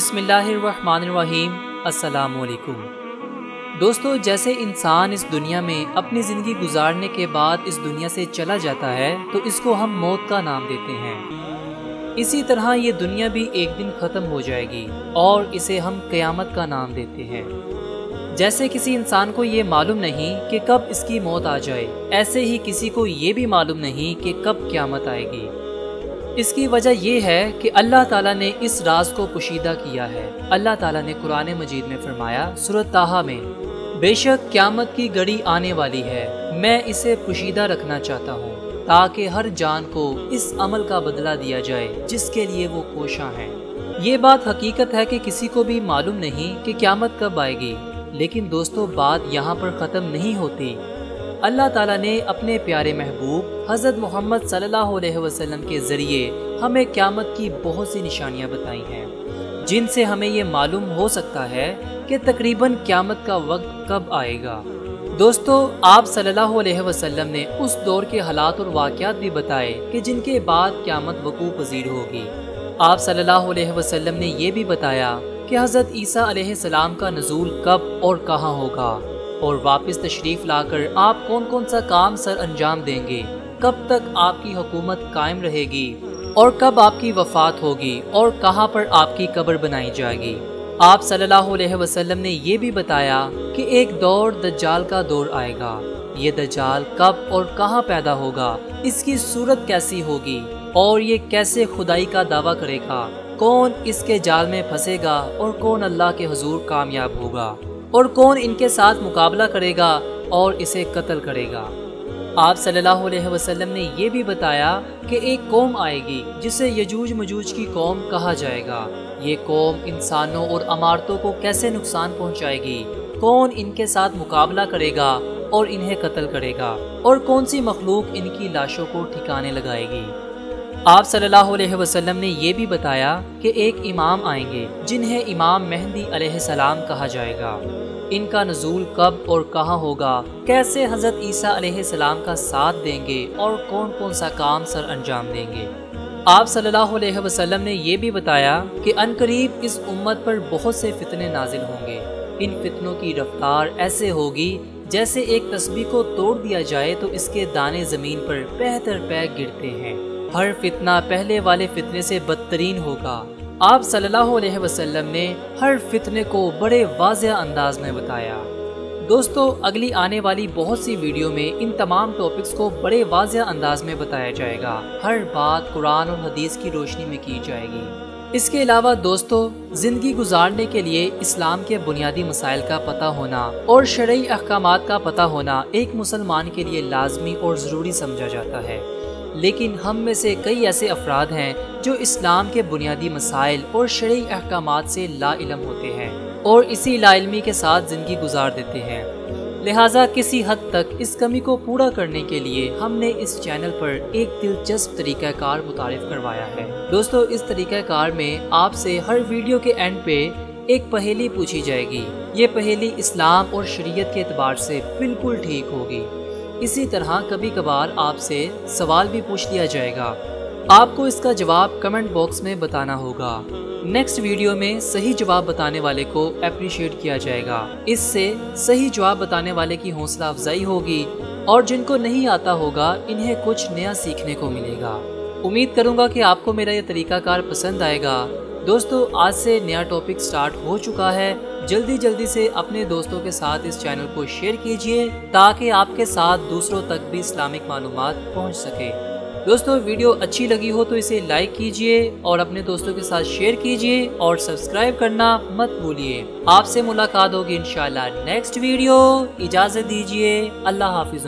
बिस्मिल्लाहिर्रहमानिर्रहीम। अस्सलामुअलैकुम। दोस्तों, जैसे इंसान इस दुनिया में अपनी ज़िंदगी गुजारने के बाद इस दुनिया से चला जाता है तो इसको हम मौत का नाम देते हैं। इसी तरह ये दुनिया भी एक दिन ख़त्म हो जाएगी और इसे हम क़यामत का नाम देते हैं। जैसे किसी इंसान को ये मालूम नहीं कि कब इसकी मौत आ जाए, ऐसे ही किसी को ये भी मालूम नहीं कि कब क़यामत आएगी। इसकी वजह यह है कि अल्लाह ताला ने इस राज को पोशीदा किया है। अल्लाह ताला ने कुरान मजीद में फरमाया सूरत ताहा में, बेशक क़यामत की घड़ी आने वाली है, मैं इसे पोशीदा रखना चाहता हूँ ताकि हर जान को इस अमल का बदला दिया जाए जिसके लिए वो कोशां है। ये बात हकीकत है कि किसी को भी मालूम नहीं कि क़यामत कब आएगी, लेकिन दोस्तों बात यहाँ पर ख़त्म नहीं होती। अल्लाह ताला ने अपने प्यारे महबूब हज़रत मोहम्मद सल्लल्लाहु अलैहि वसल्लम के ज़रिए हमें क़यामत की बहुत सी निशानियाँ बताई हैं, जिनसे हमें ये मालूम हो सकता है कि तकरीबन क़यामत का वक्त कब आएगा। दोस्तों, आप सल्लल्लाहु अलैहि वसल्लम ने उस दौर के हालात और वाक़यात भी बताए कि जिनके बाद क़यामत वक़ू पज़ीर होगी। आप सल्लल्लाहु अलैहि वसल्लम ने यह भी बताया कि हज़रत ईसा अलैहिस्सलाम का नज़ूल कब और कहाँ होगा और वापस तशरीफ़ लाकर आप कौन कौन सा काम सर अंजाम देंगे, कब तक आपकी हुकूमत कायम रहेगी और कब आपकी वफ़ात होगी और कहाँ पर आपकी कब्र बनाई जाएगी। आप सल्लल्लाहु अलैहि वसल्लम ने यह भी बताया कि एक दौर दज्जाल का दौर आएगा। ये दज्जाल कब और कहाँ पैदा होगा, इसकी सूरत कैसी होगी और ये कैसे खुदाई का दावा करेगा, कौन इसके जाल में फंसेगा और कौन अल्लाह के हुजूर कामयाब होगा और कौन इनके साथ मुकाबला करेगा और इसे कत्ल करेगा। आप सल्लल्लाहु अलैहि वसल्लम ने यह भी बताया कि एक कौम आएगी जिसे यजूज मजूज की कौम कहा जाएगा। ये कौम इंसानों और अमारतों को कैसे नुकसान पहुंचाएगी, कौन इनके साथ मुकाबला करेगा और इन्हें कत्ल करेगा और कौन सी मखलूक इनकी लाशों को ठिकाने लगाएगी। आप सल्लल्लाहु अलैहि वसल्लम ने यह भी बताया कि एक इमाम आएंगे जिन्हें इमाम मेहदी अलैहिस्सलाम कहा जाएगा। इनका नज़ूल कब और कहाँ होगा, कैसे हज़रत ईसा अलैहिस्सलाम का साथ देंगे और कौन कौन सा काम सर अंजाम देंगे। आप सल्लल्लाहु अलैहि वसल्लम ने यह भी बताया कि अनकरीब इस उम्मत पर बहुत से फितने नाजिल होंगे। इन फितनों की रफ्तार ऐसे होगी जैसे एक तस्बीह को तोड़ दिया जाए तो इसके दाने ज़मीन पर बेहतर पैक गिरते हैं। हर फितना पहले वाले फितने से बदतरीन होगा। आप सल्लल्लाहु अलैहि वसल्लम ने हर फितने को बड़े वाज़ेह अंदाज में बताया। दोस्तों, अगली आने वाली बहुत सी वीडियो में इन तमाम टॉपिक्स को बड़े वाज़ेह अंदाज में बताया जाएगा। हर बात कुरान और हदीस की रोशनी में की जाएगी। इसके अलावा दोस्तों, ज़िंदगी गुजारने के लिए इस्लाम के बुनियादी मसाइल का पता होना और शरई अहकामात का पता होना एक मुसलमान के लिए लाजमी और ज़रूरी समझा जाता है। लेकिन हम में से कई ऐसे अफराद हैं जो इस्लाम के बुनियादी मसाइल और शरई अहकामात से लाइलम होते हैं और इसी लाइलमी के साथ ज़िंदगी गुजार देते हैं। लिहाजा किसी हद तक इस कमी को पूरा करने के लिए हमने इस चैनल पर एक दिलचस्प तरीक़ाकार मुतारिफ करवाया है। दोस्तों, इस तरीक़ाकार में आपसे हर वीडियो के एंड पे एक पहेली पूछी जाएगी। ये पहेली इस्लाम और शरीयत के एतबार से बिल्कुल ठीक होगी। इसी तरह कभी कभार आपसे सवाल भी पूछ लिया जाएगा। आपको इसका जवाब कमेंट बॉक्स में बताना होगा। नेक्स्ट वीडियो में सही जवाब बताने वाले को अप्रिशिएट किया जाएगा। इससे सही जवाब बताने वाले की हौसला अफजाई होगी और जिनको नहीं आता होगा इन्हें कुछ नया सीखने को मिलेगा। उम्मीद करूँगा कि आपको मेरा ये तरीकाकार पसंद आएगा। दोस्तों, आज से नया टॉपिक स्टार्ट हो चुका है। जल्दी से अपने दोस्तों के साथ इस चैनल को शेयर कीजिए ताकि आपके साथ दूसरों तक भी इस्लामिक मालूमात पहुंच सके। दोस्तों, वीडियो अच्छी लगी हो तो इसे लाइक कीजिए और अपने दोस्तों के साथ शेयर कीजिए और सब्सक्राइब करना मत भूलिए। आपसे मुलाकात होगी इंशाल्लाह नेक्स्ट वीडियो। इजाज़त दीजिए। अल्लाह हाफिज़।